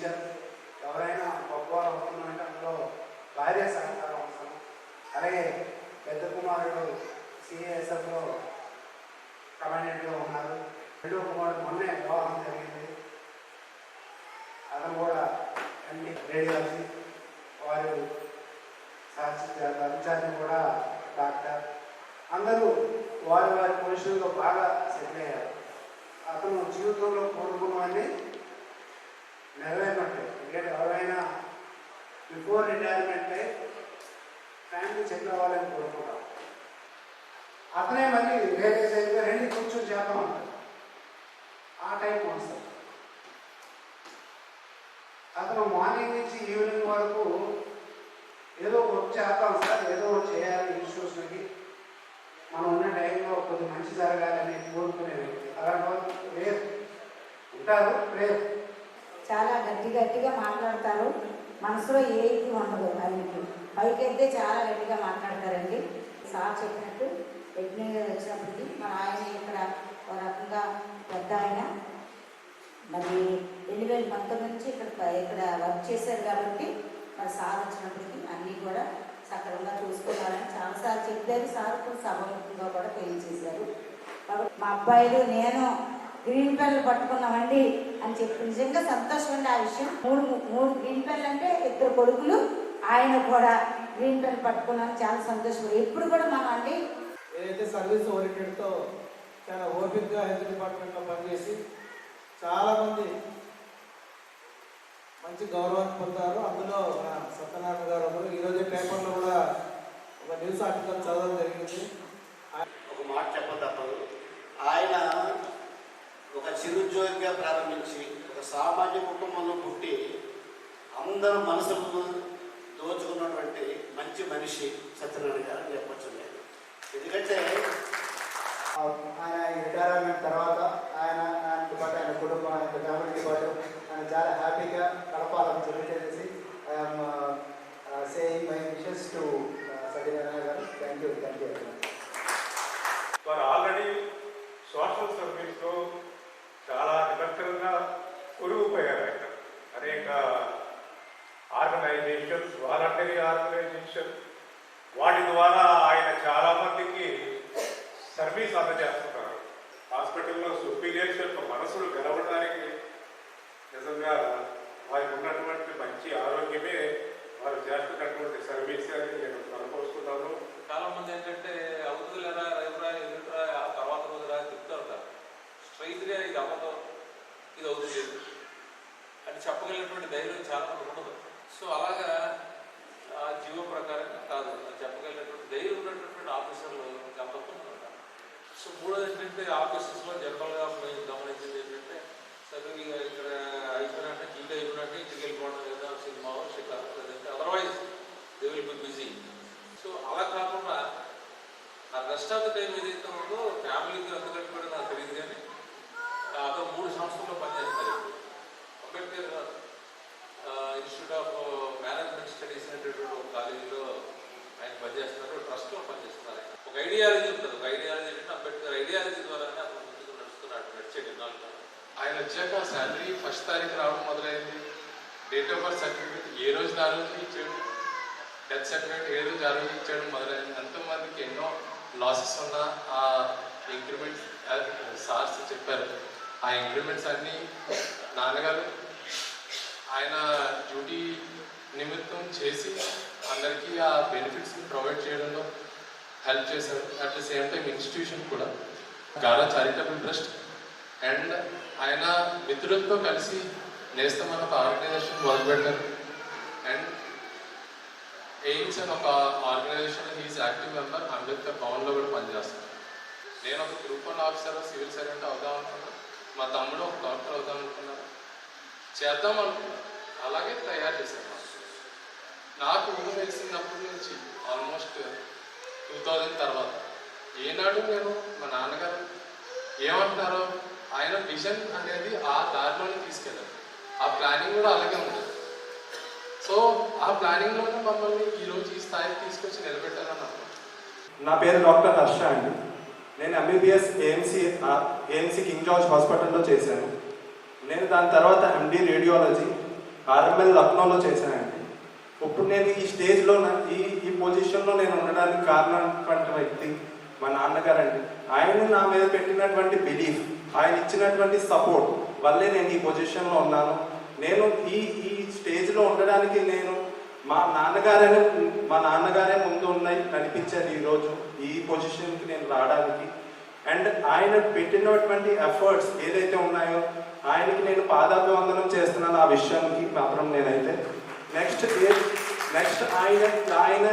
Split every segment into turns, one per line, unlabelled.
Teacher ఎవరైనా గొప్పవారు అవుతున్నామంటే అందులో భార్య సహకారం అవసరం. అలాగే పెద్ద కుమారుడు సిఏఎస్ఎఫ్లో కమాండెంట్గా ఉన్నారు. రెండో కుమారుడు మొన్నే వివాహం జరిగింది. అతను కూడా ఎండి రేడియాలజీ. వారు ఇన్ఛార్జ్ కూడా డాక్టర్. అందరూ వారి వారి పొజిషన్లో బాగా సెటిల్ అయ్యారు. అతను జీవితంలో కోరుకున్నవన్నీ నెరవేరినట్టే. ఎందుకంటే ఎవరైనా బిఫోర్ రిటైర్మెంటే ఫ్యామిలీ సెటిల్ అవ్వాలని కోరుకుంటారు. అతనే మళ్ళీ రియలైజ్ అయితే రెండు కూర్చొని చేద్దాం అంటారు. ఆ టైం వస్తుంది. అతను మార్నింగ్ నుంచి ఈవినింగ్ వరకు ఏదో వర్క్ చేస్తాం సార్, ఏదో చేయాలి ఇన్స్టిట్యూషన్కి, మనం ఉన్న టైంలో కొద్దిగా మంచి జరగాలని కోరుకునే వ్యక్తి. అలాంటి వాళ్ళు రేపు ఉంటారు. రేపు
చాలా గట్టిగా మాట్లాడతారు. మనసులో ఏది ఉండదు. ఆయనకి పైకైతే చాలా గట్టిగా మాట్లాడతారండి. సార్ చెప్పినట్టు యజ్ఞం వచ్చినప్పటికీ మన ఆయన ఇక్కడ ఒక రకంగా పెద్ద ఆయన మరి 2019 నుంచి ఇక్కడ వర్క్ చేశారు కాబట్టి మరి సార్ వచ్చినప్పటికీ అన్నీ కూడా సక్రమంగా చూసుకోవాలని చాలాసార్లు చెప్పారు. సార్ కూడా సభముఖంగా కూడా తెలియజేశారు. కాబట్టి మా అబ్బాయిలు నేను గ్రీన్ పెన్లు పట్టుకున్నామండి అని చెప్పి నిజంగా సంతోషం అండి. ఆ విషయం మూడు గ్రీన్ పెన్లు అంటే 2 కొడుకులు, ఆయన కూడా గ్రీన్ పెన్ పట్టుకున్నాను. చాలా సంతోషం. ఎప్పుడు కూడా మనం అండి
ఏదైతే సర్వీస్ ఓరియంటెడ్తో చాలా ఓపికగా హెల్త్ డిపార్ట్మెంట్లో పనిచేసి చాలామంది మంచి గౌరవాన్ని పొందారు. అందులో మన సత్యనారాయణ గారు ఒకరు. ఈరోజు పేపర్లో కూడా ఒక న్యూస్ ఆర్టికల్ చదవడం జరిగింది.
ఒక మాట చెప్పదప్పదు. ఆయన ఒక చిరుద్యోగిగా ప్రారంభించి ఒక సామాన్య కుటుంబంలో పుట్టి అందరూ మనసులను దోచుకున్నటువంటి మంచి మనిషి సత్యనారాయణ గారు అని చెప్పచ్చు నేను. ఎందుకంటే
ఆయన రిటైర్మెంట్ తర్వాత ఆయనతో పాటు ఆయన కుటుంబం, ఆయన ఫ్యామిలీతో పాటు ఆయన చాలా హ్యాపీగా గడపాలని చెప్పేసి I'm saying my wishes to Satyanarayana garu. Thank you.
వారు ఆల్రెడీ సోషల్ సర్వీస్లో చాలా నిరంతరంగా కొరిగిపోయారు. ఆయన అనేక ఆర్గనైజేషన్స్, వాలంటరీ ఆర్గనైజేషన్, వాటి ద్వారా ఆయన చాలామందికి సర్వీస్ అందజేస్తున్నారు. హాస్పిటల్లో సుపీరియర్స్ యొక్క మనసులు గెలవడానికి నిజంగా వారికి ఉన్నటువంటి మంచి ఆరోగ్యమే వారు చేస్తున్నటువంటి సర్వీస్ అని నేను అనుభవిస్తున్నాను.
చాలామంది ఏంటంటే అవుతుందిలేరా, రేపురా, ఎదురురా, ఆ తర్వాత రోజురా చెప్తూ ఉంటారు. స్ట్రైట్గా ఇది అవ్వదు, ఇది అవుతుంది అని చెప్పగలిగినటువంటి ధైర్యం చాలా ఉండదు. సో అలాగా ఆ జీవో ప్రకారంగా కాదు చెప్పగలిగినటువంటి ధైర్యం ఉన్నటువంటి ఆఫీసర్లు గమనిస్తున్నారు. సో మూడోది ఏంటంటే ఆఫీసెస్లో జనరల్గా మేము గమనించింది ఏంటంటే సరే ఇక్కడ అయిపోయినట్టే డ్యూటీ అయిపోయినట్టే ఇంటికి వెళ్ళిపోవడం లేదా సినిమా షికారు లేదంటే otherwise they will be busy. So అలా కాకుండా ఆ రెస్ట్ ఆఫ్ ద టైం ఏదైతే ఉందో ఫ్యామిలీకి అందుకంటే కూడా నాకు తెలియదు. కానీ అతను 3 సంవత్సరాల్లో పనిచేస్తారు. Ambedkar institute of management studies అనేటటువంటి ఒక కాలేజీలో ఆయన పనిచేస్తున్నారు. ట్రస్ట్లో పనిచేస్తున్నారు. ఒక ఐడియాలజీ ఉంటుంది. ఒక ఐడియాలజీ అంటే అంబేద్కర్ ఐడియాలజీ ద్వారానే అతను ముందుకు నడుచే విధాలు.
ఆయన వచ్చాక శాలరీ 1st తారీఖు రావడం మొదలైంది. Date of birth certificate A రోజు ఆ రోజు ఇచ్చాడు, డెత్ సర్టిఫికేట్ ఏ రోజు ఆ రోజు ఇచ్చాడు మొదలైంది. ఎంతోమందికి ఎన్నో లాసెస్ ఉన్న ఆ ఇంక్రిమెంట్స్ సార్స్ చెప్పారు. ఆ ఇంక్రిమెంట్స్ అన్నీ నాన్నగారు ఆయన డ్యూటీ నిమిత్తం చేసి అందరికీ ఆ బెనిఫిట్స్ని ప్రొవైడ్ చేయడంలో హెల్ప్ చేశారు. At the same time institution కూడా గారా చారిటబుల్ ట్రస్ట్ అండ్ ఆయన మిత్రులతో కలిసి నేస్తం అని ఒక ఆర్గనైజేషన్ మొదలుపెట్టారు. అండ్ ఎయిమ్స్ అని ఒక organisation he is active member. Ambedkar భవన్లో కూడా పనిచేస్తాను. నేను ఒక గ్రూప్ 1 ఆఫీసర్, సివిల్ సర్వెంట్ అవుదాం అనుకున్నాను. మా తమ్ముడు ఒక డాక్టర్ అవుదాం అనుకున్నాను. చేద్దాం అనుకున్నాను. అలాగే తయారు చేశాను. నాకు ఊహ తెలిసినప్పటి నుంచి ఆల్మోస్ట్ 2000 తర్వాత ఏనాడు నేను మా నాన్నగారు ఏమంటున్నారో ఆయన విజన్ అనేది ఆ దారిలోనే తీసుకెళ్ళారు. ఆ ప్లానింగ్ కూడా అలాగే ఉంది. సో ఆ ప్లానింగ్లోనే మమ్మల్ని ఈరోజు ఈ స్థాయికి తీసుకొచ్చి నిలబెట్టాలని అనుకుంటున్నాను.
నా పేరు డాక్టర్ హర్ష అండి. నేను MBBS ఏఎంసీ కింగ్ జార్జ్ హాస్పిటల్లో చేశాను. నేను దాని తర్వాత MD రేడియాలజీ ఆర్ఎంఎల్ లక్నోలో చేశానండి. ఇప్పుడు నేను ఈ స్టేజ్లో ఈ పొజిషన్లో నేను ఉండడానికి కారణమైనటువంటి వ్యక్తి మా నాన్నగారండి. ఆయన నా మీద పెట్టినటువంటి బిలీఫ్, ఆయన ఇచ్చినటువంటి సపోర్ట్ వల్లే నేను ఈ పొజిషన్లో ఉన్నాను. నేను ఈ స్టేజ్లో ఉండడానికి నేను మా నాన్నగారే ముందు ఉన్నాయి నడిపించారు ఈరోజు ఈ పొజిషన్కి నేను రావడానికి. అండ్ ఆయన పెట్టినటువంటి ఎఫర్ట్స్ ఏదైతే ఉన్నాయో ఆయనకి నేను పాదాభివందనం చేస్తున్నాను. ఆ విషయానికి మాత్రం నేనైతే నెక్స్ట్ ఆయన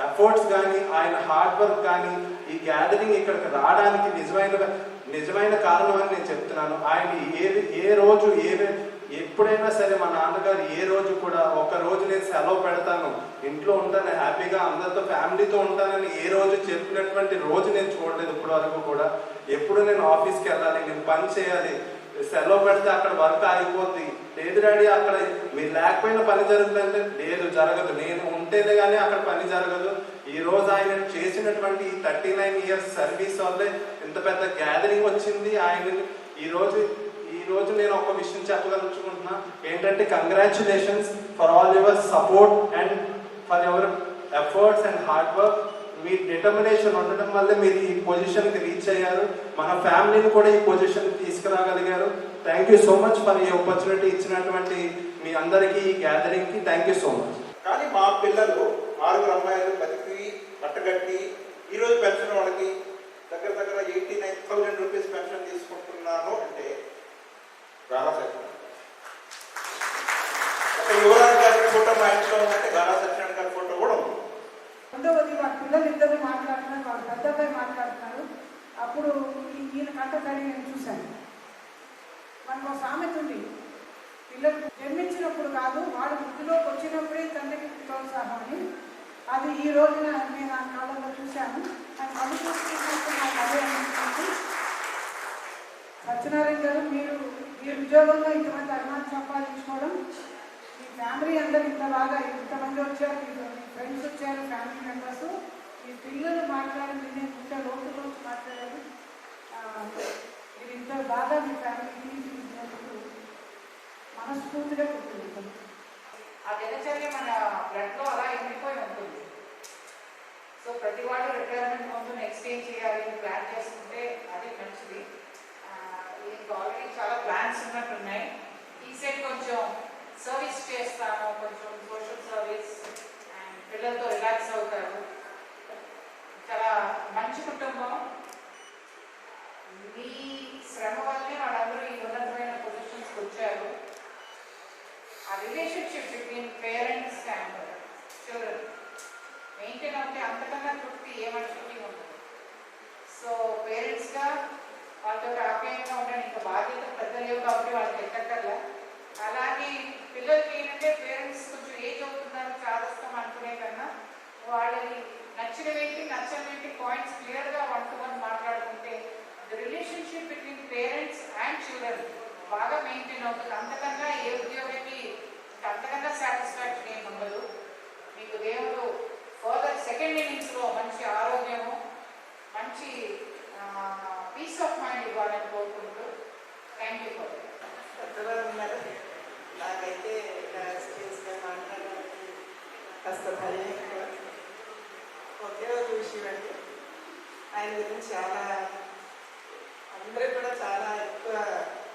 ఎఫర్ట్స్ కానీ ఆయన హార్డ్ వర్క్ కానీ ఈ గ్యాదరింగ్ ఇక్కడికి రావడానికి నిజమైన కారణం అని నేను చెప్తున్నాను. ఆయన ఏ రోజు ఎప్పుడైనా సరే మా నాన్నగారు ఏ రోజు కూడా ఒక రోజు నేను సెలవు పెడతాను, ఇంట్లో ఉంటాను, హ్యాపీగా అందరితో ఫ్యామిలీతో ఉంటానని ఏ రోజు చెప్పినటువంటి రోజు నేను చూడలేదు ఇప్పటి వరకు కూడా. ఎప్పుడు నేను ఆఫీస్కి వెళ్ళాలి, నేను పని చేయాలి, సెలవు పెడితే అక్కడ వర్క్ ఆగిపోద్ది, లేదు డాడీ అక్కడ మీరు లేకపోయినా పని జరుగుతుందంటే లేదు జరగదు, నేను ఉంటేనే కానీ అక్కడ పని జరగదు. ఈ రోజు ఆయన చేసినటువంటి 39 years సర్వీస్ వల్లే ఇంత పెద్ద గ్యాదరింగ్ వచ్చింది. ఆయన ఈ రోజు నేను ఒక విషయం చెప్పగలుగుతున్నా ఏంటంటే congratulations for all your support and for your efforts and hard work. Me determination ఉండడం వల్లే మీరు ఈ పొజిషన్కి రీచ్ అయ్యారు. మన ఫ్యామిలీని కూడా ఈ పొజిషన్కి తీసుకురాగలిగారు. Thank you so much for ఈ ఆపర్చునిటీ ఇచ్చినటువంటి మీ అందరికీ ఈ గ్యాదరింగ్కి థ్యాంక్ యూ సో మచ్.
కానీ మా పిల్లలు 6 అమ్మాయిలు బతికి బట్టగట్టి ఈరోజు పెన్షన్ వాళ్ళకి దగ్గర 89,000 రూపీస్ పెన్షన్ తీసుకుంటున్నాను అంటే గారా సత్యనారాయణ ఒక యువరాజ్ గారి ఫోటో మా ఇంట్లో ఉందంటే గారా సత్యనారాయణ గారి ఫోటో కూడా ఉంది.
రెండవది మా పిల్లలు ఇద్దరు మాట్లాడుతున్నారు, వాళ్ళ పెద్ద అబ్బాయి మాట్లాడుతున్నారు. అప్పుడు ఈయన కంటతడి నేను చూశాను. మనకు ఒక సామెత ఉంది, పిల్లలు జన్మించినప్పుడు కాదు వాడు వృద్ధిలోకి వచ్చినప్పుడే తండ్రికి ప్రోత్సాహం అని. అది ఈ రోజున నేను ఆ కాలంలో చూశాను. ఆయన కళ్ళు చూసుకున్నప్పుడు నాకు అదే అనిపిస్తుంది. సత్యనారాయణ గారు మీరు ఉద్యోగంలో ఇంతమంది అభిమానం సంపాదించుకోవడం, మీ ఫ్యామిలీ అందరూ ఇంత బాగా ఇంతమంది వచ్చారు, మీ ఫ్రెండ్స్ వచ్చారు, ఫ్యామిలీ మెంబర్స్, మీ పిల్లలు మాట్లాడారు, నేను ఇంత లోతులో మాట్లాడారు. మీరు ఇంత బాగా మీ ఫ్యామిలీని తీర్చిదిద్దినందుకు మనస్ఫూర్తిగా గుర్తుంటుంది.
ఆ దినచర్య మన బ్లడ్లో అలా ఎండిపోయి ఉంటుంది. సో ప్రతి వాళ్ళు రిటైర్మెంట్ ముందు నెక్స్ట్ ఏం చేయాలి ప్లాన్ చేసుకుంటే అది మంచిది. దీనికి ఆల్రెడీ చాలా ప్లాన్స్ ఉన్నట్టున్నాయి. ఈ సైడ్ కొంచెం సర్వీస్ చేస్తాను, కొంచెం సోషల్ సర్వీస్ అండ్ పిల్లలతో రిలాక్స్ అవుతారు. చాలా మంచి కుటుంబం. మీ శ్రమ వల్లే వాళ్ళందరూ ఈ ఉన్నతమైన పొజిషన్స్కి వచ్చారు. ఆ relationship between parents and children maintain అవుతే అంతకన్నా తృప్తి ఏ మనిషికి ఉంటుంది. సో పేరెంట్స్గా వాళ్ళతో ఆప్యాయంగా ఉండడం ఇంకా బాధ్యత పెద్దలేవు కాబట్టి వాళ్ళకి ఎక్కక్కర్లా. అలాగే పిల్లలకి ఏంటంటే పేరెంట్స్ కొంచెం ఏజ్ అవుతున్నారు చాదస్తాం అనుకునే కన్నా వాళ్ళని నచ్చినవేంటి నచ్చనివేంటి పాయింట్స్ క్లియర్గా 1 to 1 మాట్లాడుకుంటే the relationship between parents and children బాగా మెయింటైన్ అవుతుంది. అంతకన్నా ఏ ఉద్యోగానికి అంతకన్నా సాటిస్ఫాక్షన్ ఏమి ఉండదు. మీకు దేవుడు ఫర్దర్ సెకండ్ ఇన్నింగ్స్లో మంచి ఆరోగ్యము, మంచి పీస్ ఆఫ్ మైండ్ ఇవ్వాలని కోరుకుంటూ థ్యాంక్ యూ ఫర్
కొత్తగా ఉన్నారు. నాకైతే ఎక్స్పీరియన్స్గా మాట్లాడడానికి కాస్త భయం ఎక్కువ. ఒకే ఒక విషయం అంటే ఆయన గురించి చాలా అందరూ కూడా చాలా ఎక్కువ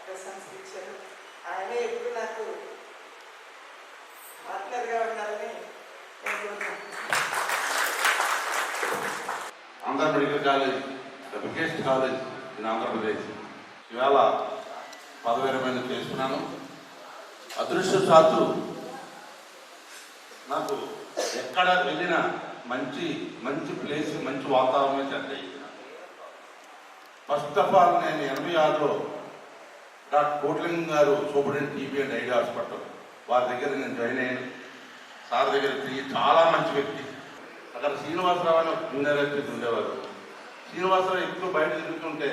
ప్రశంస ఇచ్చారు. ఆయనే ఎప్పుడు నాకు పార్ట్నర్గా ఉండాలని నేను కోరుకుంటున్నాను.
Andhra medical college the biggest college in Andhra Pradesh ఇవాళ పదవి విరమణ చేసుకున్నాను. అదృష్టశాత్తు నాకు ఎక్కడ వెళ్ళినా మంచి ప్లేస్, మంచి వాతావరణం చెందాయి. ఫస్ట్ ఆఫ్ ఆల్ నేను 86లో డాక్టర్ కోట్లింగం గారు superintendent TB and ID hospital వారి దగ్గర నేను జాయిన్ అయ్యాను. సార్ దగ్గర తిరిగి చాలా మంచి వ్యక్తి. అక్కడ శ్రీనివాసరావు అని ఒక జూనియర్ అధ్యక్షుడు ఉండేవారు. శ్రీనివాసరావు ఎక్కువ బయట తిరుగుతుంటే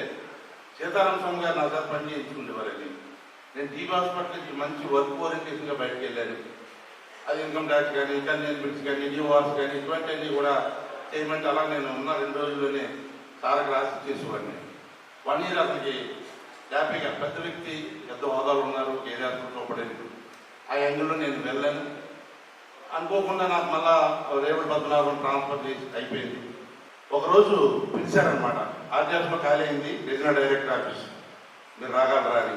సీతారామ స్వామి గారు నా దగ్గర పని చేయించుకుండేవారండి. నేను టీబీ హాస్పిటల్కి మంచి వర్క్ ఓరియంటేషన్గా బయటకు వెళ్ళాను. అది ఇన్కమ్ ట్యాక్స్ కానీ, కన్వీనియన్స్ బిల్స్ కానీ, న్యూవార్స్ కానీ ఇటువంటివన్నీ కూడా చేయమంటే అలా నేను ఉన్న 2 రోజుల్లోనే సార్ రాసి చేసేవాడిని. 1 year అతనికి హ్యాపీగా పెద్ద వ్యక్తి, పెద్ద హోదాలు ఉన్నారు, ఏరియాస్లో పడేది. ఆ యాంగిల్లో నేను వెళ్ళాను. అనుకోకుండా నాకు మళ్ళా రేవడి పద్మనాభం ట్రాన్స్ఫర్ చేసి అయిపోయింది. ఒకరోజు పిలిచారనమాట, ఆర్జీఎఫ్లో ఖాళీ అయింది రీజనల్ డైరెక్టర్ ఆఫీస్, మీరు రాగలరా అని.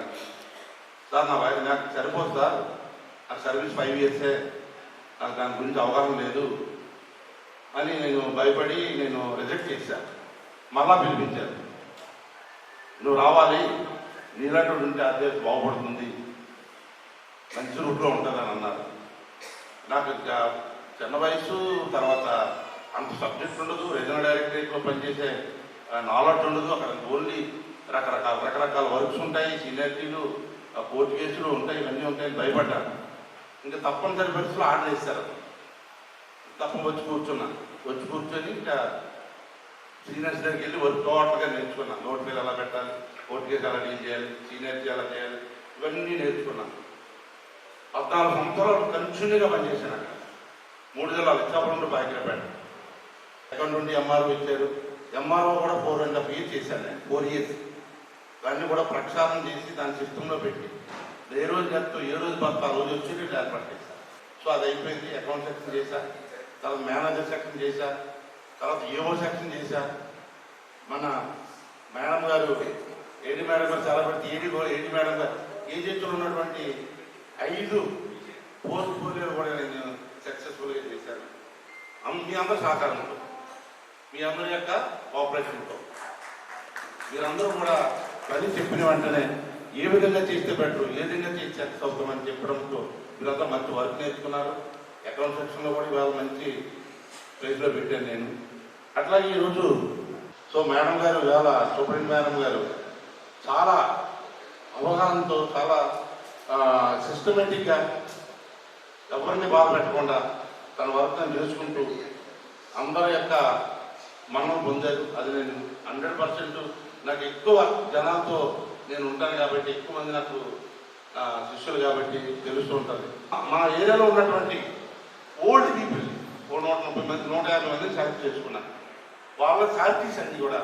సార్ నా వాయిస్ నాకు సరిపోదు సార్, నాకు సర్వీస్ 5 ఇయర్సే, నాకు దాని గురించి అవగాహన లేదు అని నేను భయపడి నేను రిజెక్ట్ చేశాను. మళ్ళా పిలిపించారు, నువ్వు రావాలి, నీలాంటి ఉంటే ఆర్జీఎఫ్ బాగుపడుతుంది, మంచి రూట్లో ఉంటుందని అన్నారు. నాకు చిన్న వయసు, తర్వాత అంత సబ్జెక్ట్ ఉండదు, రీజనల్ డైరెక్టరేట్లో పనిచేసే నాలెడ్జ్ ఉండదు. అక్కడ ఓన్లీ రకరకాల వర్క్స్ ఉంటాయి, సీనియారిటీలు, కోర్టు కేసులు ఉంటాయి, ఇవన్నీ ఉంటాయని భయపడ్డాను. ఇంకా తప్పనిసరి పరిస్థితులు ఆర్డర్ చేశారు. వచ్చి కూర్చొని ఇంకా సీనియర్స్ దగ్గరికి వెళ్ళి వర్క్ టోటల్గా నేర్చుకున్నాను. నోట్ మీద ఎలా పెట్టాలి, కోర్టు కేసు ఎలా డీల్ చేయాలి, సీనియారిటీ ఎలా చేయాలి, ఇవన్నీ నేర్చుకున్నాను. 14 సంవత్సరాలు కంటిన్యూగా పనిచేశాను అక్కడ. 3 జిల్లాలు, ఇచ్చాపురం, బాకిరపేట. అకౌంట్ నుండి ఎంఆర్ఓ ఇచ్చారు. ఎంఆర్ఓ కూడా 4.5 years చేశాను నేను, 4 years. దాన్ని కూడా ప్రక్షాళన చేసి దాని సిస్టంలో పెట్టి ఏ రోజు చెప్తూ ఏ రోజు పడుతూ ఆ రోజు వచ్చి ఏర్పాటు చేశాను. సో అది అయిపోయింది. అకౌంట్ సెక్షన్ చేశా, తర్వాత మేనేజర్ సెక్షన్ చేశా, తర్వాత ఏఓ సెక్షన్ చేశా. మన మేడం గారు, ఏడి మేడం గారు చాలా పెడితే ఏడి మేడం గారు ఏజెంట్లు ఉన్నటువంటి 5 పోర్ట్ఫోలియోలు కూడా నేను సక్సెస్ఫుల్గా చేశాను. మీ అందరూ సహకారంతో, మీ అందరి యొక్క కోఆపరేషన్తో, మీరందరూ కూడా పని చెప్పిన వెంటనే ఏ విధంగా చేస్తే బెటర్, ఏ విధంగా చేసి సక్సెస్ అవుతామని చెప్పడంతో మీరంతా మంచి వర్క్ నేర్చుకున్నారు. అకౌంట్ సెక్షన్లో కూడా ఇవాళ మంచి ప్లేస్లో పెట్టాను నేను. అట్లాగే ఈరోజు సో మేడం గారు, ఇవాళ సూపరింట్ మేడం గారు చాలా అవగాహనతో, చాలా సిస్టమేటిక్గా ఎవరిని బాధ పెట్టకుండా తన వర్క్ చేసుకుంటూ అందరి యొక్క మనం పొందారు. అది నేను 100% నాకు ఎక్కువ జనాలతో నేను ఉంటాను కాబట్టి, ఎక్కువ మంది నాకు శిష్యులు కాబట్టి తెలుస్తూ ఉంటుంది. మా ఏరియాలో ఉన్నటువంటి ఓల్డ్ పీపుల్ 130 మంది, 150 మందిని సెలెక్ట్ చేసుకున్నాను. వాళ్ళ చారిటీస్ అన్ని కూడా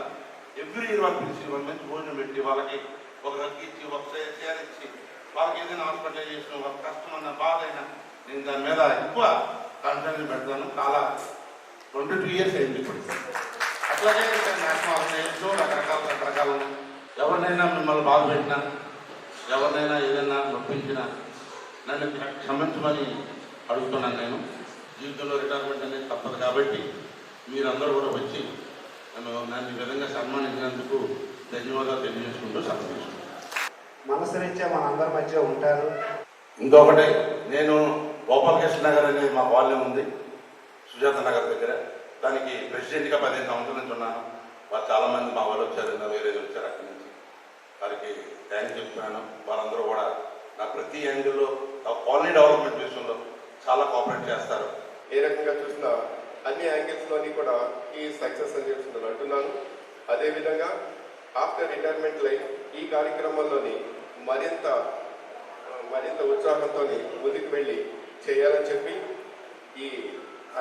ఎవ్రీ ఇయర్ వాళ్ళు పిలిచి వాళ్ళ మంచి భోజనం పెట్టి, వాళ్ళకి ఒక రగ్గు ఇచ్చి, ఒక చైర్ ఇచ్చి, వాళ్ళకి ఏదైనా హాస్పిటలైజేషన్, వాళ్ళ కష్టం అన్న బాధ అయినా నేను దాని మీద ఎక్కువ కాన్ఫిడెన్స్ పెడతాను. చాలా 22 years అయింది ఇప్పుడు. అట్లాగే నేషనల్ ఆర్గనైజేషన్ రకరకాల ఎవరినైనా మిమ్మల్ని బాధ పెట్టినా, ఎవరినైనా ఏదైనా నొప్పించినా నన్ను క్షమించమని అడుగుతున్నాను. నేను జీవితంలో రిటైర్మెంట్ అనేది తప్పదు కాబట్టి మీరందరూ కూడా వచ్చి నన్ను ఈ విధంగా సన్మానించినందుకు ధన్యవాదాలు తెలియజేసుకుంటూ సంతోషం.
మనసు రీత్యా మన అందరి మధ్య ఉంటారు.
ఇంకొకటి, నేను గోపాలకృష్ణ నగర్ అనేది మా వాళ్ళే ఉంది, సుజాత నగర్ దగ్గర. దానికి ప్రెసిడెంట్గా 15 సంవత్సరాల నుంచి ఉన్నాను. వాళ్ళు చాలామంది మా వాళ్ళు వచ్చారు, వేరే వచ్చారు అక్కడి నుంచి. వారికి థ్యాంక్స్ చెప్తున్నాను. వాళ్ళందరూ కూడా నా ప్రతి యాంగిల్లో కాలనీ డెవలప్మెంట్ విషయంలో చాలా కోఆపరేట్ చేస్తారు.
ఏ రకంగా చూసినా అన్ని యాంగిల్స్లోని కూడా ఈ సక్సెస్ అని చెప్పి అంటున్నాను. అదేవిధంగా ఆఫ్టర్ రిటైర్మెంట్ లైఫ్ ఈ కార్యక్రమంలోని మరింత ఉత్సాహంతో ముందుకు వెళ్ళి చేయాలని చెప్పి ఈ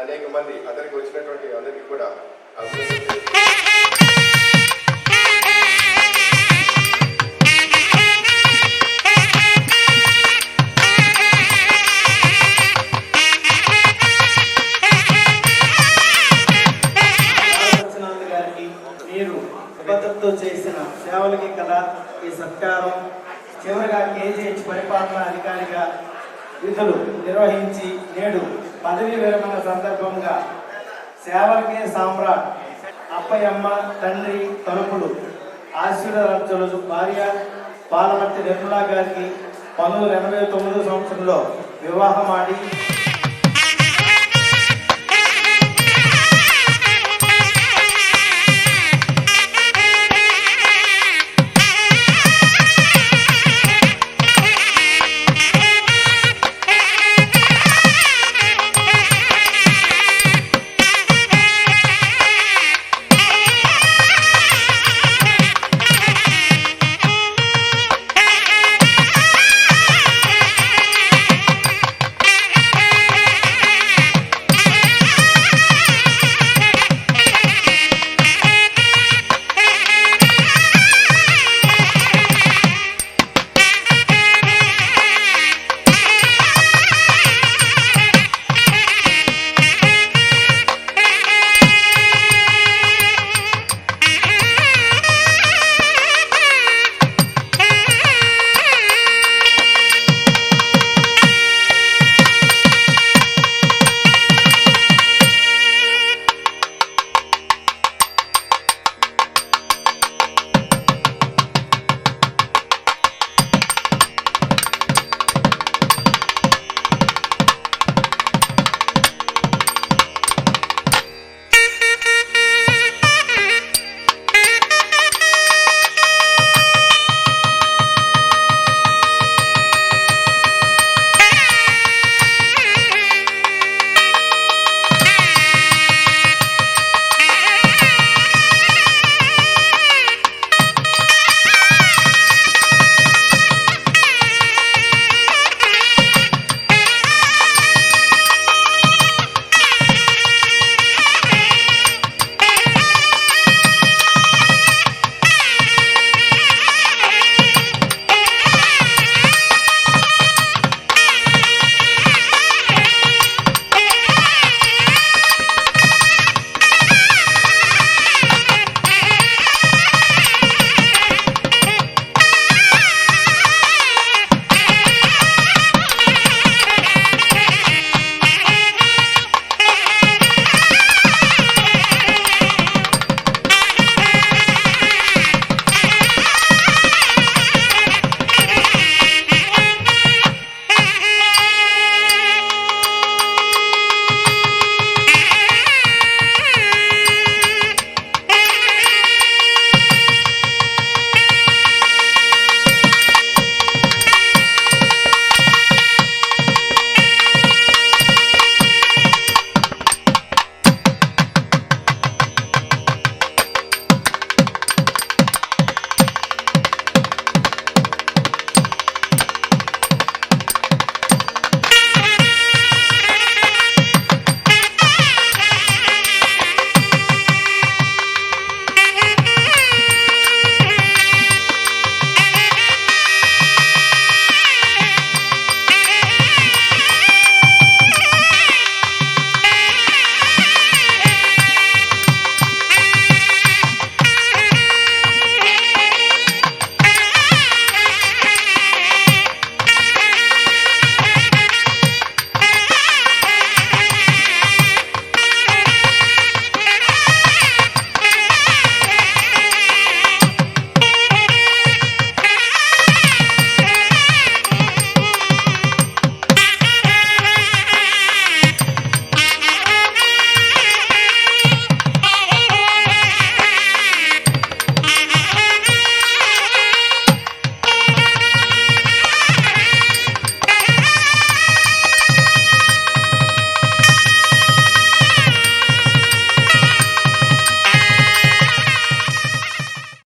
అనేక మంది అతనికి వచ్చినటువంటి అందరికీ కూడా
మీరు నిబద్ధతతో చేసిన సేవలకి కదా ఈ సత్కారం. చివరిగా కేజీహెచ్ పరిపాలనా అధికారిగా విధులు నిర్వహించి నేడు పదవీ విరమణ సందర్భంగా సేవలకే సామ్రాట్ అప్పయమ్మ తండ్రి తలుపులు ఆశీర్వాదాలు భార్య పాలమర్తి నిర్మలా గారికి 1989 సంవత్సరంలో వివాహమాడి